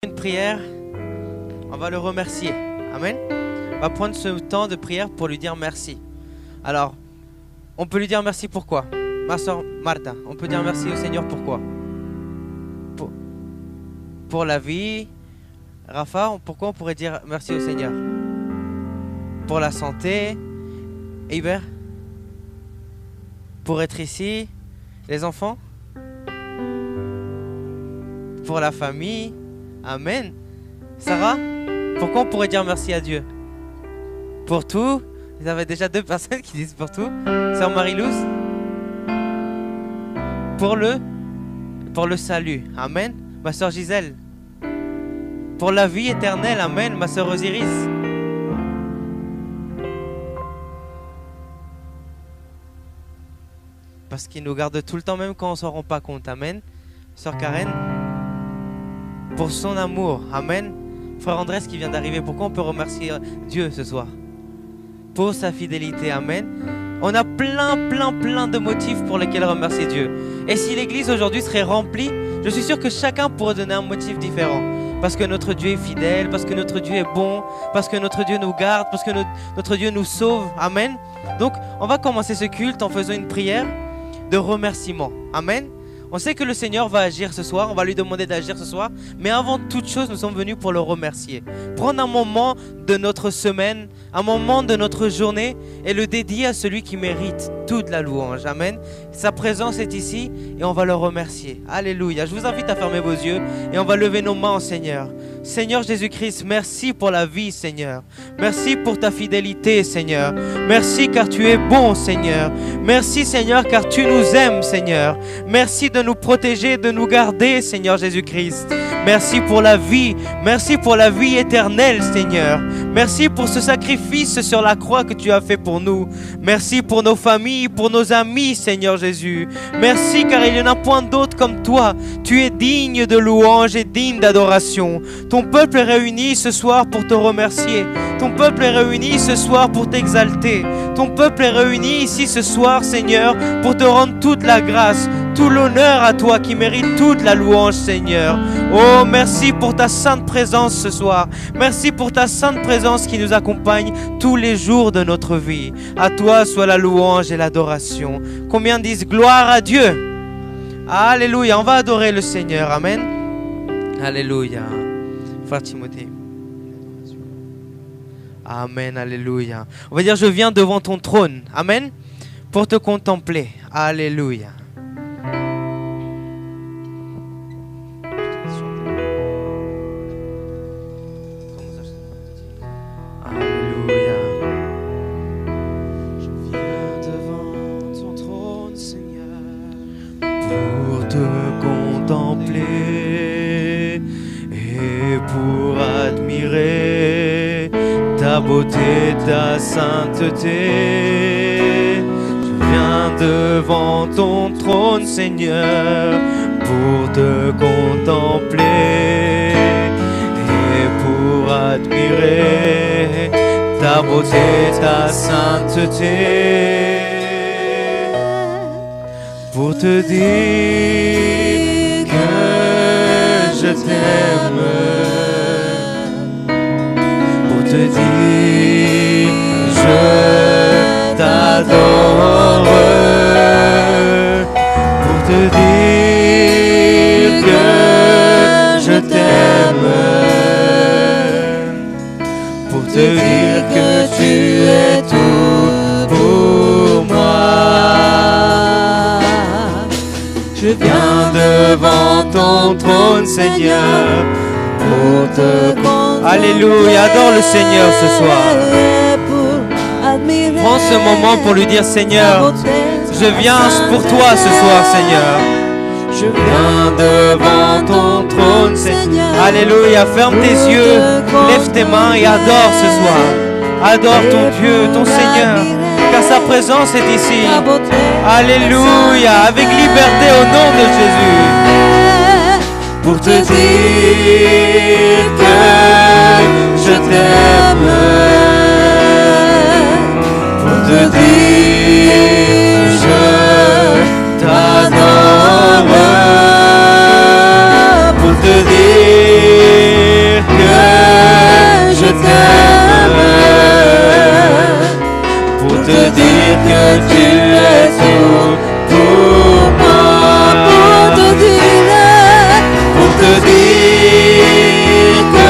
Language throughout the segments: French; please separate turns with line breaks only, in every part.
Une prière, on va le remercier. Amen. On va prendre ce temps de prière pour lui dire merci. Alors, on peut lui dire merci pourquoi? Ma soeur Martha, on peut dire merci au Seigneur pourquoi? Pour la vie. Rafa, pourquoi on pourrait dire merci au Seigneur? Pour la santé. Hubert? Pour être ici. Les enfants? Pour la famille. Amen. Sarah, pourquoi on pourrait dire merci à Dieu? Pour tout. Il y avait déjà 2 personnes qui disent pour tout. Sœur Marie-Louise? Pour le salut. Amen. Ma sœur Gisèle? Pour la vie éternelle. Amen. Ma sœur Osiris? Parce qu'il nous garde tout le temps, même quand on ne s'en rend pas compte. Amen. Sœur Karen? Pour son amour. Amen. Frère Andrés qui vient d'arriver. Pourquoi on peut remercier Dieu ce soir? Pour sa fidélité. Amen. On a plein de motifs pour lesquels remercier Dieu. Et si l'église aujourd'hui serait remplie, je suis sûr que chacun pourrait donner un motif différent. Parce que notre Dieu est fidèle, parce que notre Dieu est bon, parce que notre Dieu nous garde, parce que notre Dieu nous sauve. Amen. Donc, on va commencer ce culte en faisant une prière de remerciement. Amen. On sait que le Seigneur va agir ce soir, on va lui demander d'agir ce soir, mais avant toute chose, nous sommes venus pour le remercier. Prendre un moment de notre semaine, un moment de notre journée et le dédier à celui qui mérite toute la louange. Amen. Sa présence est ici et on va le remercier. Alléluia. Je vous invite à fermer vos yeux et on va lever nos mains au Seigneur. Seigneur Jésus-Christ, merci pour la vie, Seigneur. Merci pour ta fidélité, Seigneur. Merci car tu es bon, Seigneur. Merci, Seigneur, car tu nous aimes, Seigneur. Merci de nous protéger, de nous garder, Seigneur Jésus-Christ. Merci pour la vie. Merci pour la vie éternelle, Seigneur. Merci pour ce sacrifice sur la croix que tu as fait pour nous. Merci pour nos familles, pour nos amis, Seigneur Jésus. Merci car il n'y en a point d'autre comme toi. Tu es digne de louange et digne d'adoration. Ton peuple est réuni ce soir pour te remercier. Ton peuple est réuni ce soir pour t'exalter. Ton peuple est réuni ici ce soir, Seigneur, pour te rendre toute la grâce, tout l'honneur à toi qui mérite toute la louange, Seigneur. Oh, merci pour ta sainte présence ce soir. Merci pour ta sainte présence qui nous accompagne tous les jours de notre vie. À toi soit la louange et l'adoration. Combien disent gloire à Dieu? Alléluia. On va adorer le Seigneur. Amen. Alléluia. Frère Timothée. Amen. Alléluia. On va dire je viens devant ton trône. Amen. Pour te contempler. Alléluia. Ta beauté, ta sainteté. Je viens devant ton trône, Seigneur, pour te contempler et pour admirer ta beauté, ta sainteté. Pour te dire que je t'aime. Te dire, je t'adore, pour te dire que je t'aime, pour te dire que tu es tout pour moi. Je viens devant ton trône, Seigneur, pour te Alléluia, adore le Seigneur ce soir. Prends ce moment pour lui dire Seigneur, je viens pour toi ce soir, Seigneur. Je viens devant ton trône, Seigneur. Alléluia, ferme tes yeux, lève tes mains et adore ce soir. Adore ton Dieu, ton Seigneur, car sa présence est ici. Alléluia, avec liberté au nom de Jésus. Pour te dire que je t'aime, pour te dire je t'adore, pour te dire dire que tu es tout pour moi.
Pour te dire
que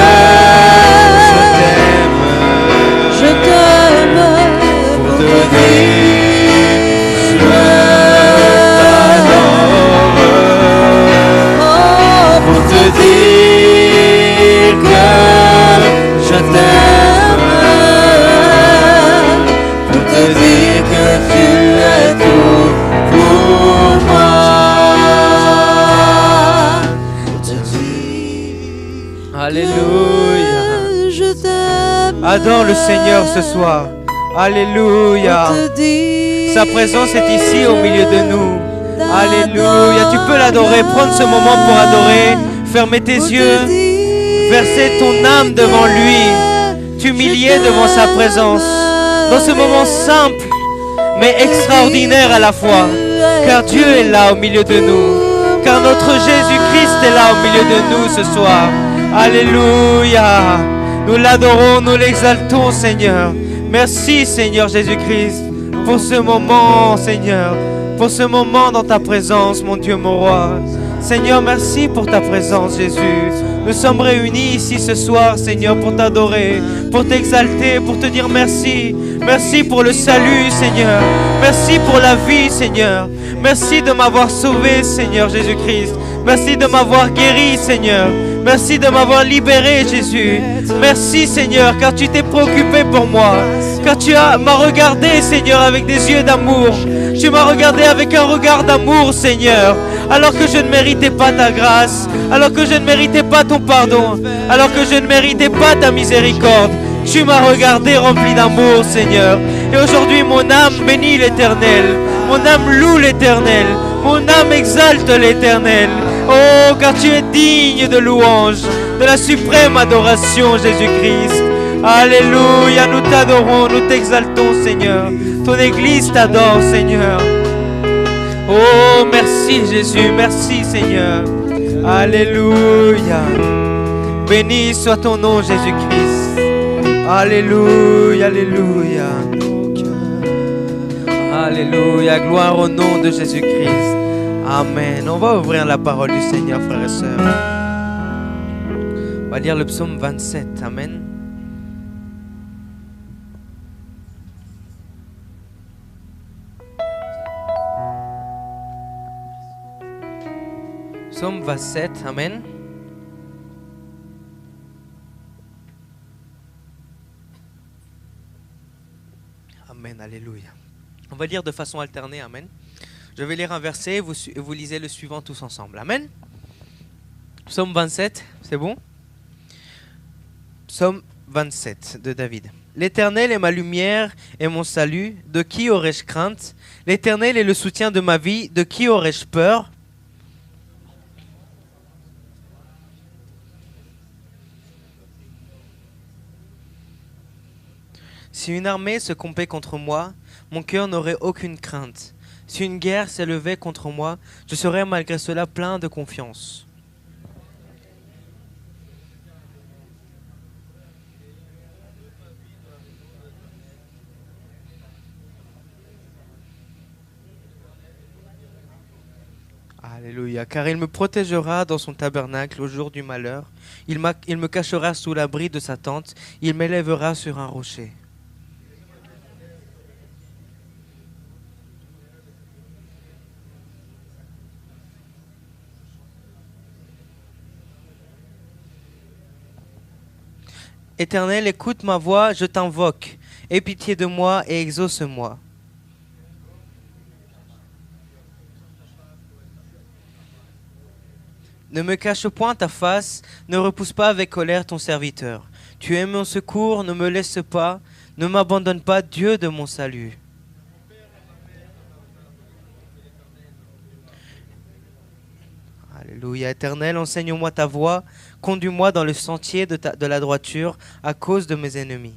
je t'aime.
pour te dire je t'adore, pour te dire que je t'aime, pour te dire que tu es tout pour moi. Alléluia.
Je t'aime.
Adore le Seigneur ce soir. Alléluia.
Pour te dire
Sa présence est ici au milieu de nous. Alléluia. Tu peux l'adorer. Prendre ce moment pour adorer. Fermer tes yeux. Verser ton âme devant lui. T'humilier devant sa présence. Dans ce moment simple, mais extraordinaire à la fois. Car Dieu est là au milieu de nous. Car notre Jésus-Christ est là au milieu de nous ce soir. Alléluia. Nous l'adorons, nous l'exaltons, Seigneur. Merci, Seigneur Jésus-Christ, pour ce moment, Seigneur. Pour ce moment dans ta présence, mon Dieu, mon roi. Seigneur, merci pour ta présence, Jésus. Nous sommes réunis ici ce soir, Seigneur, pour t'adorer, pour t'exalter, pour te dire merci. Merci pour le salut, Seigneur. Merci pour la vie, Seigneur. Merci de m'avoir sauvé, Seigneur Jésus-Christ. Merci de m'avoir guéri, Seigneur. Merci de m'avoir libéré, Jésus. Merci, Seigneur, car tu t'es préoccupé pour moi. Car tu m'as regardé, Seigneur, avec des yeux d'amour. Tu m'as regardé avec un regard d'amour, Seigneur. Alors que je ne méritais pas ta grâce. Alors que je ne méritais pas ton pardon. Alors que je ne méritais pas ta miséricorde. Tu m'as regardé rempli d'amour, Seigneur. Et aujourd'hui, mon âme bénit l'Éternel. Mon âme loue l'Éternel. Mon âme exalte l'Éternel. Oh, car tu es digne de louange, de la suprême adoration, Jésus-Christ. Alléluia, nous t'adorons, nous t'exaltons, Seigneur. Ton Église t'adore, Seigneur. Oh, merci, Jésus, merci, Seigneur. Alléluia. Béni soit ton nom, Jésus-Christ. Alléluia, alléluia. Alléluia, gloire au nom de Jésus-Christ. Amen. On va ouvrir la parole du Seigneur, frères et sœurs. On va lire le psaume 27. Amen. Psaume 27. Amen. Amen. Alléluia. On va lire de façon alternée. Amen. Je vais lire un verset et vous lisez le suivant tous ensemble. Amen. Psaume 27, c'est bon? Psaume 27 de David. L'Éternel est ma lumière et mon salut. De qui aurais-je crainte? L'Éternel est le soutien de ma vie. De qui aurais-je peur? Si une armée se comptait contre moi, mon cœur n'aurait aucune crainte. Si une guerre s'élevait contre moi, je serais malgré cela plein de confiance. Alléluia, car il me protégera dans son tabernacle au jour du malheur. Il me cachera sous l'abri de sa tente. Il m'élèvera sur un rocher. Éternel, écoute ma voix, je t'invoque. Aie pitié de moi et exauce-moi. Ne me cache point ta face, ne repousse pas avec colère ton serviteur. Tu es mon secours, ne me laisse pas, ne m'abandonne pas, Dieu de mon salut. Alléluia, Éternel, enseigne-moi ta voie, conduis-moi dans le sentier de la droiture à cause de mes ennemis.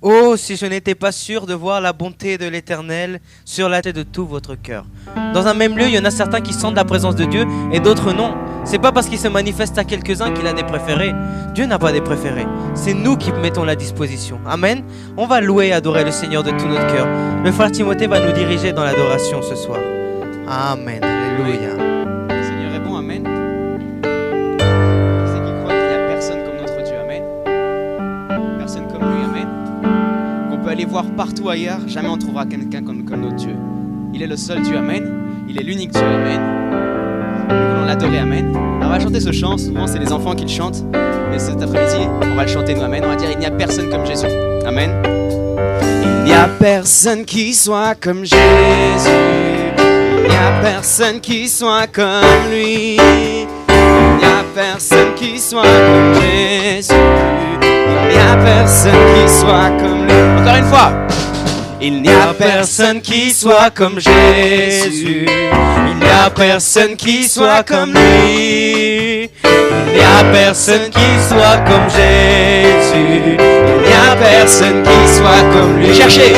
Oh, si je n'étais pas sûr de voir la bonté de l'Éternel sur la tête de tout votre cœur. Dans un même lieu, il y en a certains qui sentent la présence de Dieu et d'autres non. C'est pas parce qu'il se manifeste à quelques-uns qu'il a des préférés. Dieu n'a pas des préférés. C'est nous qui mettons la disposition. Amen. On va louer et adorer le Seigneur de tout notre cœur. Le frère Timothée va nous diriger dans l'adoration ce soir. Amen. Alléluia.
Le Seigneur est bon, amen. Qui c'est qui croit qu'il n'y a personne comme notre Dieu, amen. Personne comme lui, amen. On peut aller voir partout ailleurs, jamais on trouvera quelqu'un comme notre Dieu. Il est le seul Dieu, amen. Il est l'unique Dieu, amen. Nous voulons l'adorer, amen. Alors on va chanter ce chant, souvent c'est les enfants qui le chantent. Mais cet après-midi, on va le chanter nous, amen. On va dire il n'y a personne comme Jésus, amen. Il n'y a personne qui soit comme Jésus. Il n'y a personne qui soit comme lui. Il n'y a personne qui soit comme Jésus. Il n'y a personne qui soit comme lui. Encore une fois. Il n'y a personne qui soit comme Jésus. Il n'y a personne qui soit comme lui. Il n'y a personne qui soit comme Jésus. Il n'y a personne qui soit comme lui. Cherchez.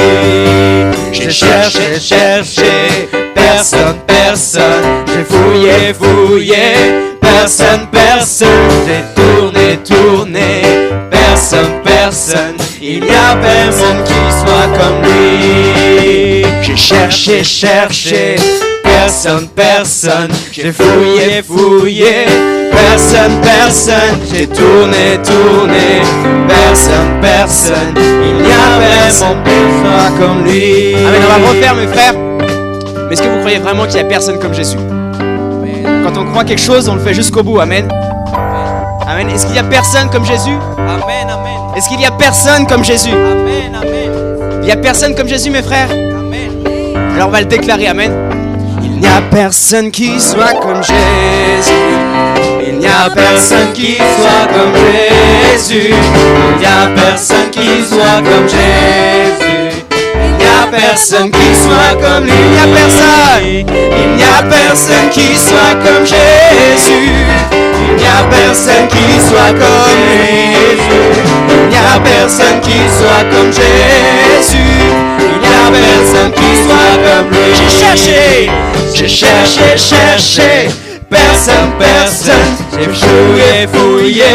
J'ai cherché, cherché. Personne, personne. J'ai fouillé, fouillé. Personne, personne. J'ai tourné, tourné. Personne, personne. Il n'y a personne qui soit comme lui. J'ai cherché, cherché. Personne, personne. J'ai fouillé, fouillé. Personne, personne. J'ai tourné, tourné. Personne, personne. Il n'y a personne qui soit comme lui. Amen, on va refaire mes frères. Mais est-ce que vous croyez vraiment qu'il n'y a personne comme Jésus? Quand on croit quelque chose, on le fait jusqu'au bout. Amen. Amen. Est-ce qu'il y a personne comme Jésus?
Amen, amen.
Est-ce qu'il y a personne comme Jésus?
Amen, amen.
Il n'y a personne comme Jésus, mes frères?
Amen.
Alors on va le déclarer, amen. Il n'y a personne qui soit comme Jésus. Il n'y a personne qui soit comme Jésus. Il n'y a personne qui soit comme Jésus. Il n'y a personne qui soit comme lui. Il n'y a personne. Il n'y a personne qui soit comme Jésus. Il n'y a personne qui soit comme Jésus. Il n'y a personne qui soit comme Jésus. Il n'y a personne qui soit comme lui. J'ai cherché, cherché. Personne, personne. J'ai fouillé, fouillé.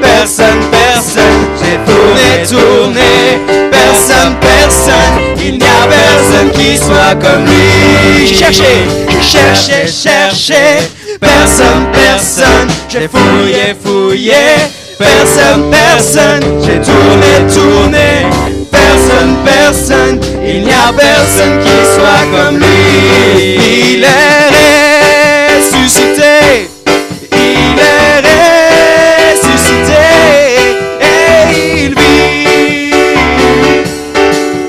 Personne, personne. J'ai tourné, tourné. Personne, personne. Il n'y a personne qui soit comme lui. J'ai cherché, cherché. Personne, personne. J'ai fouillé, fouillé. Personne, personne. J'ai tourné, tourné. Personne, personne. Il n'y a personne qui soit comme lui. Il est ressuscité. Il est ressuscité. Et il vit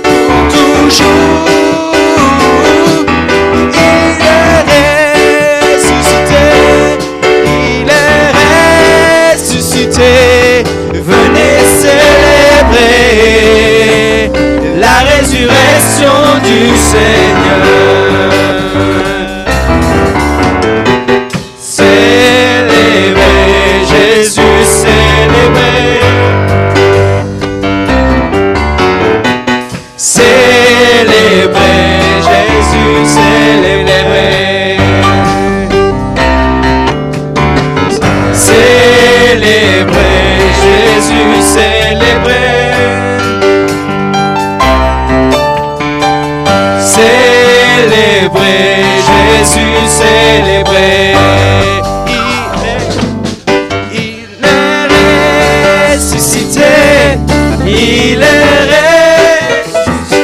pour toujours. Il est ressuscité. Il est ressuscité. Venez célébrer la résurrection du Seigneur. Célébrer Jésus, célébrer. Célébrer Jésus, célébrer. Célébrer Jésus, célébrer. Célébrer Jésus, célébrer. Il est ressuscité. Il est ressuscité.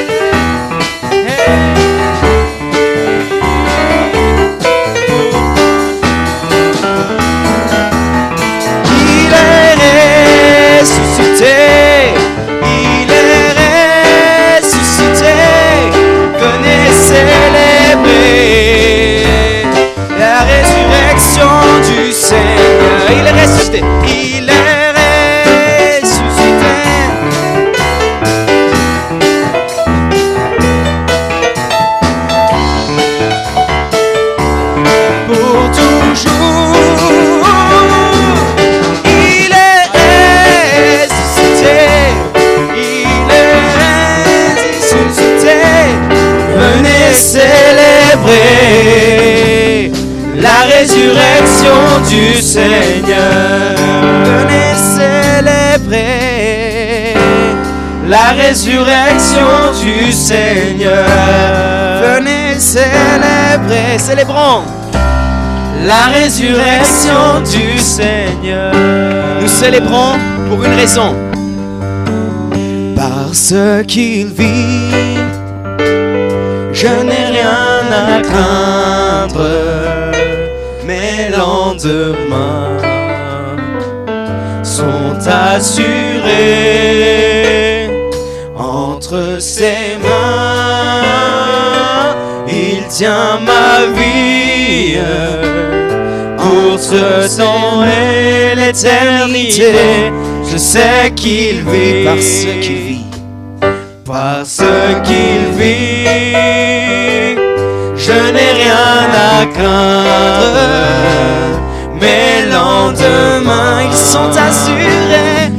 Il est ressuscité. Il est ressuscité. Venez célébrer célébrer la résurrection du Seigneur. Venez célébrer la résurrection du Seigneur. Venez célébrer, célébrons la résurrection du Seigneur. Nous célébrons pour une raison. Parce qu'il vit, je n'ai rien à craindre. Mes lendemains sont assurés entre ses mains. Il tient ma vie pour ce temps et l'éternité. Je sais qu'il vit parce qu'il vit. Parce qu'il vit, je n'ai rien à craindre. Mes lendemains, ils sont assurés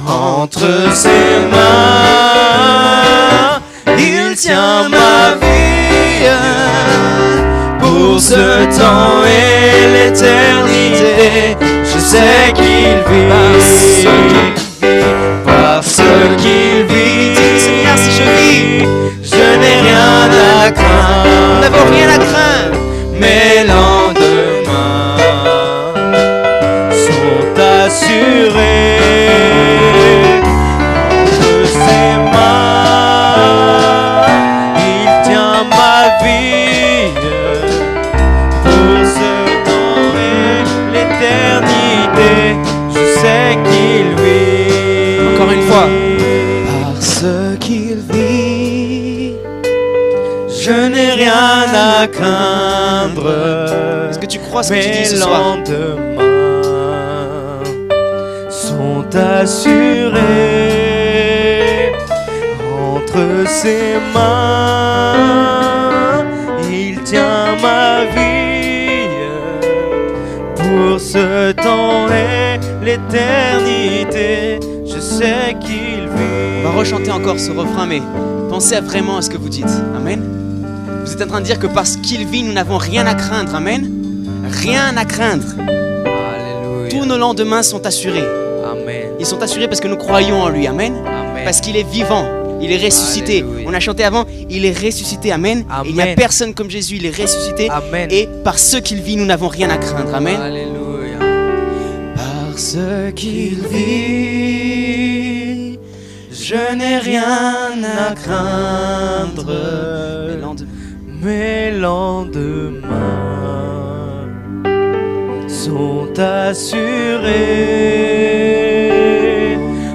entre ses mains. Il tient ma vie pour ce temps et l'éternité. Je sais qu'il vit parce qu'il vit. Dis Seigneur, si je vis, je n'ai rien à craindre. Nous n'avons rien à craindre. Mes lendemains sont assurés entre ses mains. Il tient ma vie pour ce temps et l'éternité. Je sais qu'il vit. Encore une fois. Parce qu'il vit, je n'ai rien à craindre. Est-ce que tu crois ce que tu dis ce soir? Mes lendemains sont assurés entre ses mains. Il tient ma vie pour ce temps et l'éternité. Je sais qu'il vit. On va rechanter encore ce refrain, mais pensez vraiment à ce que vous dites. Amen. Vous êtes en train de dire que parce qu'il vit, nous n'avons rien à craindre. Amen. Rien à craindre.
Alléluia.
Tous nos lendemains sont assurés.
Amen.
Ils sont assurés parce que nous croyons en lui. Amen.
Amen.
Parce qu'il est vivant. Il est ressuscité.
Alléluia.
On a chanté avant, il est ressuscité. Amen.
Amen.
Et il n'y a personne comme Jésus, il est ressuscité.
Amen.
Et par ce qu'il vit, nous n'avons rien à craindre. Amen.
Alléluia.
Parce qu'il vit, je n'ai rien à craindre.
Mes lendemains sont assurés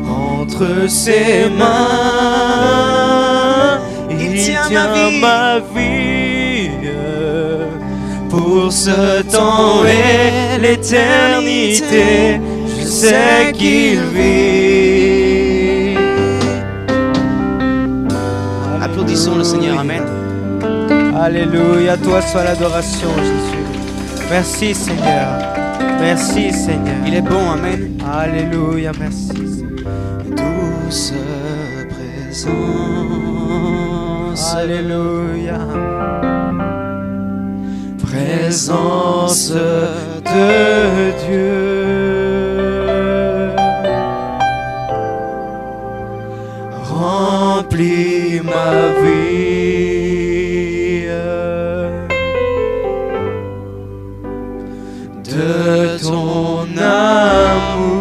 entre ses mains. Il tient ma vie pour ce temps et l'éternité. Je sais qu'il vit.
Applaudissons le Seigneur. Amen.
Alléluia, toi soit l'adoration, Jésus. Merci Seigneur. Merci Seigneur.
Il est bon, amen.
Alléluia, merci Seigneur.
Douce présence.
Alléluia.
Présence
de Dieu.
Remplis ma vie de ton amour.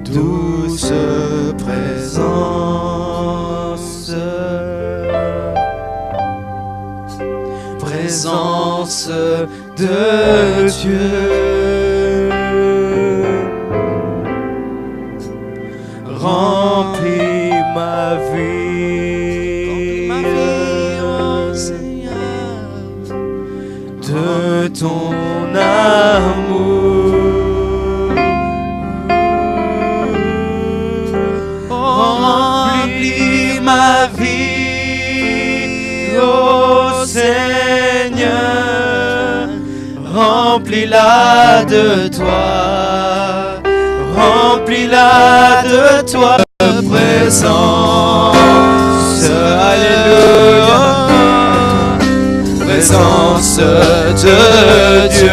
Douce présence. Présence de Dieu.
Remplis ma vie,
oh Seigneur,
de ton amour.
Remplis ma vie, oh Seigneur, remplis-la de toi.
Remplis-la de toi présence. Alléluia. Présence de Dieu.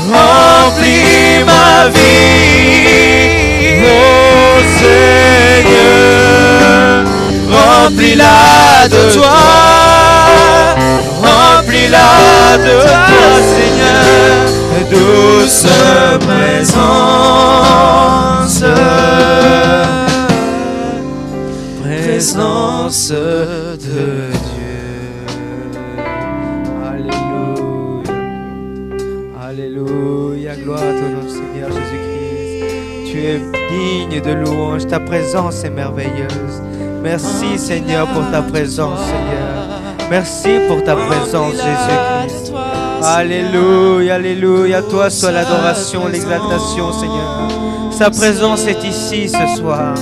Remplis ma vie, oh Seigneur. Remplis-la de toi. Remplis-la de toi, Seigneur. Douce présence. Présence de Dieu. Alléluia. Alléluia. Gloire à ton nom, Seigneur Jésus-Christ. Tu es digne de louange. Ta présence est merveilleuse. Merci, Seigneur, pour ta présence, Seigneur. Merci pour ta présence, Jésus-Christ. Alléluia, alléluia. À toi soit l'adoration, l'exaltation, Seigneur. Sa présence est ici ce soir.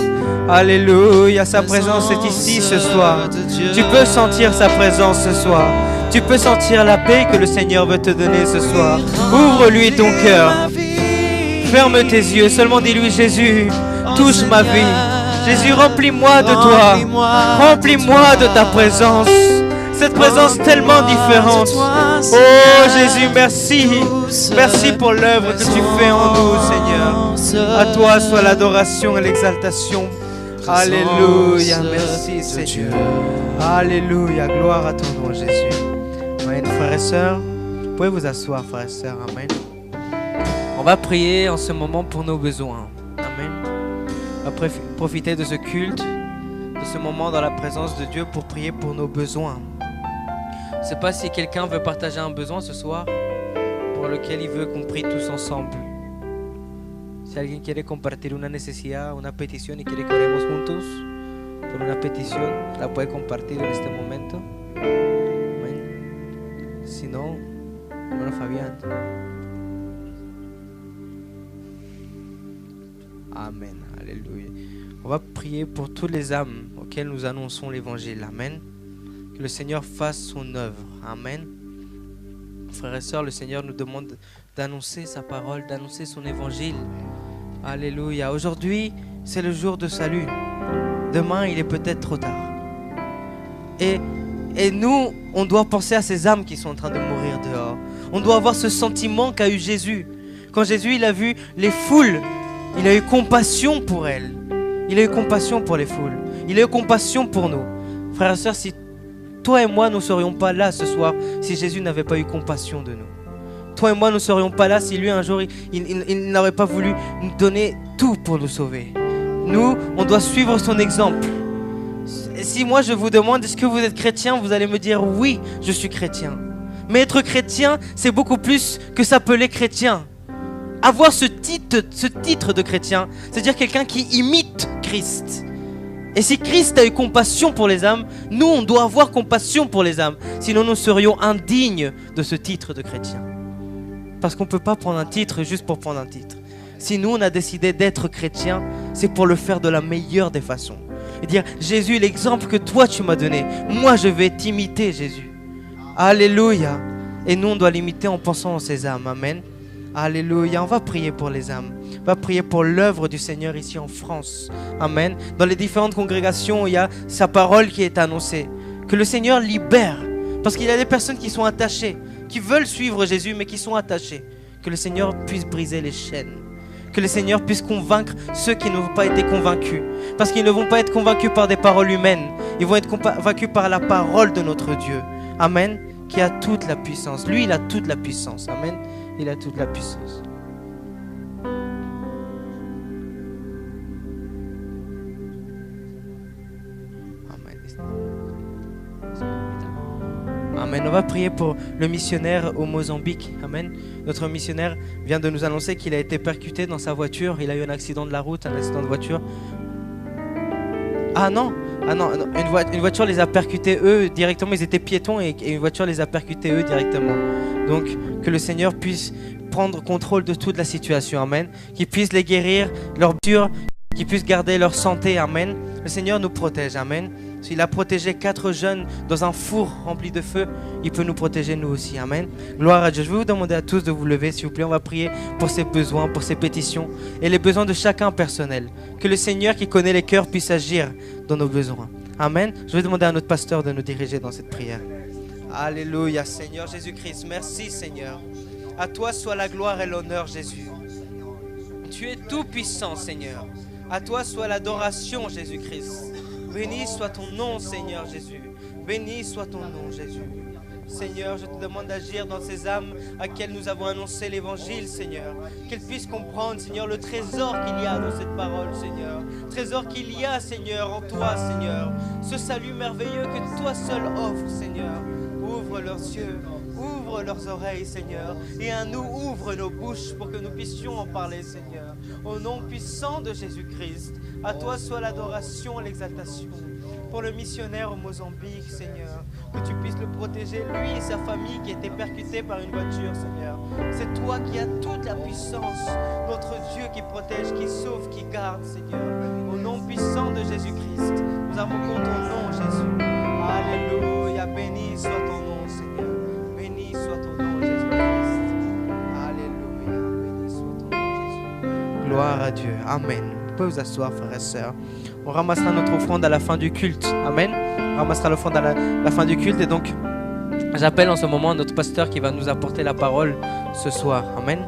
Alléluia, sa présence est ici ce soir. Tu peux sentir sa présence ce soir. Tu peux sentir la paix que le Seigneur veut te donner ce soir. Ouvre-lui ton cœur. Ferme tes yeux. Seulement dis-lui, Jésus, touche ma vie. Jésus, remplis-moi de toi. Remplis-moi de ta présence. Cette présence tellement différente. Oh Jésus, merci. Merci pour l'œuvre que tu fais en nous, Seigneur. À toi soit l'adoration et l'exaltation. Alléluia, merci Seigneur. Alléluia, gloire à ton nom, Jésus. Amen, frères et sœurs. Vous pouvez vous asseoir, frères et sœurs. Amen. On va prier en ce moment pour nos besoins. Amen. On va profiter de ce culte, de ce moment dans la présence de Dieu pour prier pour nos besoins. Je ne sais pas si quelqu'un veut partager un besoin ce soir pour lequel il veut qu'on prie tous ensemble. Si alguien quiere compartir una necesidad, una petición y quiere que oremos juntos por una petición, la puede compartir en este momento. Amén. Si no, hermano Fabián. Amen. Alléluia. On va prier pour toutes les âmes auxquelles nous annonçons l'évangile. Amen. Que le Seigneur fasse son œuvre. Amen. Frères et sœurs, le Seigneur nous demande d'annoncer sa parole, d'annoncer son évangile. Alléluia. Aujourd'hui, c'est le jour de salut. Demain, il est peut-être trop tard. Et nous, on doit penser à ces âmes qui sont en train de mourir dehors. On doit avoir ce sentiment qu'a eu Jésus. Quand Jésus, il a vu les foules, il a eu compassion pour elles. Il a eu compassion pour les foules. Il a eu compassion pour nous. Frères et sœurs, si toi et moi, nous ne serions pas là ce soir si Jésus n'avait pas eu compassion de nous. Toi et moi, nous ne serions pas là si lui, un jour, il n'aurait pas voulu nous donner tout pour nous sauver. Nous, on doit suivre son exemple. Et si moi, je vous demande, est-ce que vous êtes chrétien, vous allez me dire, oui, je suis chrétien. Mais être chrétien, c'est beaucoup plus que s'appeler chrétien. Avoir ce titre de chrétien, c'est-à-dire quelqu'un qui imite Christ. Et si Christ a eu compassion pour les âmes, nous, on doit avoir compassion pour les âmes. Sinon, nous serions indignes de ce titre de chrétien. Parce qu'on ne peut pas prendre un titre juste pour prendre un titre. Si nous, on a décidé d'être chrétien, c'est pour le faire de la meilleure des façons. Et dire, Jésus, l'exemple que toi, tu m'as donné, moi, je vais t'imiter, Jésus. Alléluia. Et nous, on doit l'imiter en pensant en ces âmes. Amen. Alléluia. On va prier pour les âmes. On va prier pour l'œuvre du Seigneur ici en France. Amen. Dans les différentes congrégations, il y a sa parole qui est annoncée. Que le Seigneur libère. Parce qu'il y a des personnes qui sont attachées, qui veulent suivre Jésus, mais qui sont attachées. Que le Seigneur puisse briser les chaînes. Que le Seigneur puisse convaincre ceux qui n'ont pas été convaincus. Parce qu'ils ne vont pas être convaincus par des paroles humaines. Ils vont être convaincus par la parole de notre Dieu. Amen. Qui a toute la puissance. Lui, il a toute la puissance. Amen. Il a toute la puissance. Amen. On va prier pour le missionnaire au Mozambique. Amen. Notre missionnaire vient de nous annoncer qu'il a été percuté dans sa voiture. Il a eu un accident de la route, un accident de voiture. Ah non, une voiture les a percutés eux directement. Ils étaient piétons et une voiture les a percutés eux directement. Donc que le Seigneur puisse prendre contrôle de toute la situation. Amen. Qu'il puisse les guérir, leur blessure, qu'ils puissent garder leur santé. Amen. Le Seigneur nous protège. Amen. S'il a protégé 4 jeunes dans un four rempli de feu, il peut nous protéger nous aussi. Amen. Gloire à Dieu. Je vais vous demander à tous de vous lever, s'il vous plaît. On va prier pour ces besoins, pour ces pétitions et les besoins de chacun personnel. Que le Seigneur qui connaît les cœurs puisse agir dans nos besoins. Amen. Je vais demander à notre pasteur de nous diriger dans cette prière. Alléluia, Seigneur Jésus-Christ. Merci, Seigneur. À toi soit la gloire et l'honneur, Jésus. Tu es tout puissant, Seigneur. À toi soit l'adoration, Jésus-Christ. Béni soit ton nom, Seigneur Jésus. Béni soit ton nom, Jésus. Seigneur, je te demande d'agir dans ces âmes à quelles nous avons annoncé l'évangile, Seigneur. Qu'elles puissent comprendre, Seigneur, le trésor qu'il y a dans cette parole, Seigneur. Trésor qu'il y a, Seigneur, en toi, Seigneur. Ce salut merveilleux que toi seul offres, Seigneur. Ouvre leurs yeux, ouvre leurs oreilles, Seigneur. Et à nous, ouvre nos bouches pour que nous puissions en parler, Seigneur. Au nom puissant de Jésus-Christ, à toi soit l'adoration et l'exaltation. Pour le missionnaire au Mozambique, Seigneur, que tu puisses le protéger, lui et sa famille qui a été percutée par une voiture, Seigneur. C'est toi qui as toute la puissance, notre Dieu qui protège, qui sauve, qui garde, Seigneur. Au nom puissant de Jésus-Christ, nous invoquons ton nom, Jésus. Alléluia, béni soit ton nom, Seigneur. Béni soit ton nom, Jésus-Christ. Alléluia, béni soit ton nom, Jésus. Gloire à Dieu. Amen. Vous pouvez vous asseoir, frères et sœurs. On ramassera notre offrande à la fin du culte. Amen. On ramassera l'offrande à la fin du culte. Et donc, j'appelle en ce moment notre pasteur qui va nous apporter la parole ce soir. Amen.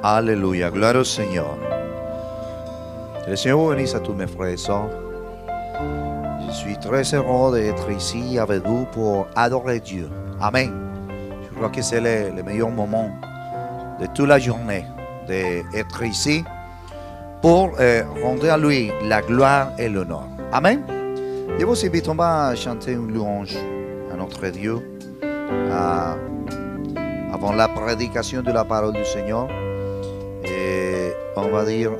Alléluia. Gloire au Seigneur. Que le Seigneur vous bénisse à tous mes frères et sœurs. Je suis très heureux d'être ici avec vous pour adorer Dieu. Amen. Je crois que c'est le meilleur moment de toute la journée d'être ici pour rendre à lui la gloire et l'honneur. Amen. Je vous invite à chanter une louange à notre Dieu avant la prédication de la parole du Seigneur. Et on va dire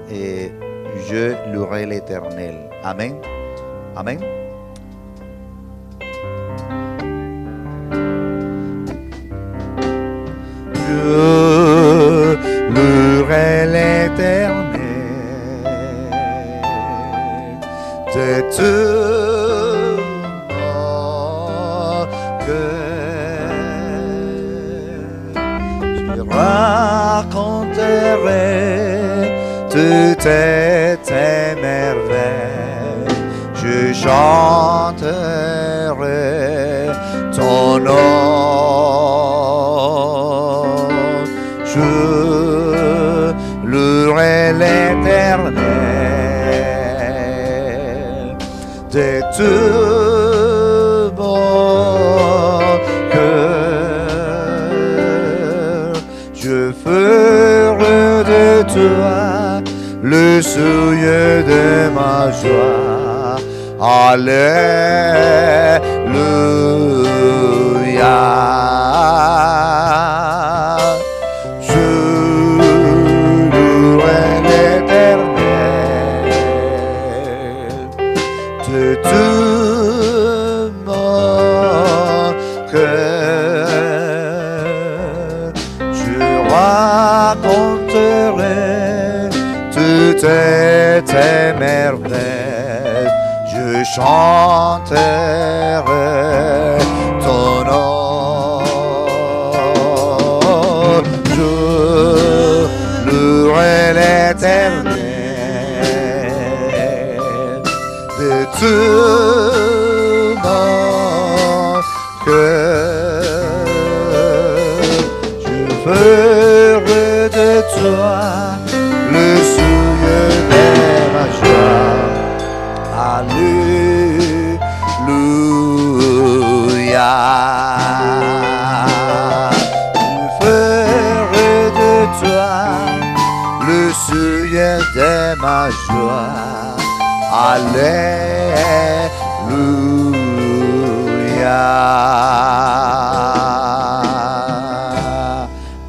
je louerai l'Éternel. Amen. Amen. Je louerai l'Éternel de tout mon cœur. Je raconterai toutes tes merveilles. Je chanterai ton nom. Je louerai l'Éternel de tout mon cœur. Je ferai de toi le souillé de ma joie. Alléluia. Tout mon cœur, je raconterai toutes tes merveilles, je chanterai ton nom, je louerai l'Éternel de tout mon cœur. Je ferai de toi le souillé de ma joie. Alléluia. Je ferai de toi le souillé de ma joie. Alléluia.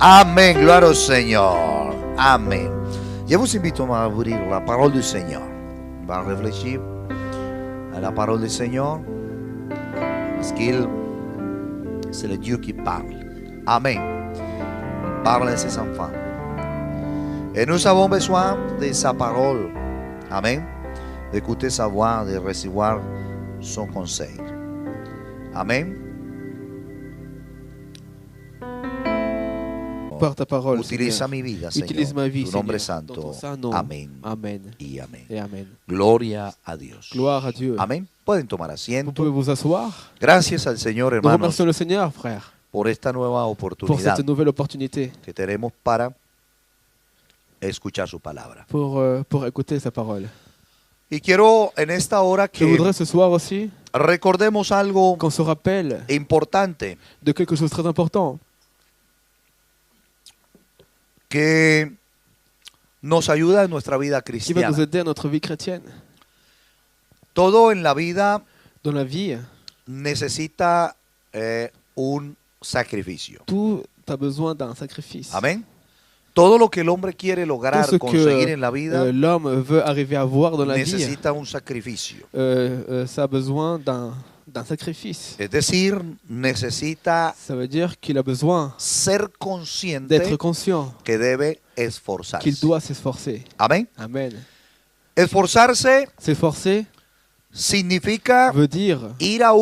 Amen. Gloire au Seigneur. Amen. Je vous invite à ouvrir la parole du Seigneur. On va réfléchir à la parole du Seigneur parce qu'il c'est le Dieu qui parle. Amen. Il parle à ses enfants. Et nous avons besoin de sa parole. Amen. D'écouter sa voix, de recevoir son conseil. Amen.
Par ta parole,
Utiliza
Seigneur.
mi vida,
Utilise ma
Señor.
vie,
Tu nombre
Seigneur, dans
santo.
ton saint nom.
Amén.
Amen
Y amén.
et Amen.
Gloria a Dios.
Gloire à Dieu.
Amén. Pueden tomar
Vous
asiento.
pouvez vous asseoir.
Gracias al Señor,
Nous
hermanos,
remercions le Seigneur, frère,
por esta nueva
pour
oportunidad
cette nouvelle opportunité,
que tenemos para escuchar su palabra.
pour écouter sa parole.
Y quiero en esta hora
Je
que
voudrais ce soir aussi
recordemos algo
qu'on se rappelle
importante
de quelque chose de très important
que nos ayuda en nuestra vida
qui va nous
cristiana.
aider à notre vie chrétienne.
Todo en la vida
Dans la vie,
necesita un sacrificio.
tout a besoin d'un sacrifice.
Amén. Todo lo que el hombre quiere lograr,
Tout ce
conseguir en la
que
vida,
l'homme veut arriver à voir dans la vie,
necesita un sacrificio.
ça a besoin d'un sacrifice.
Es decir, necesita
Ça veut dire qu'il a besoin
ser
d'être
consciente
conscient
que debe
qu'il
esforzarse.
doit s'efforcer.
Amén.
Amen.
Esforzarse
S'efforcer
significa
veut dire
ir a un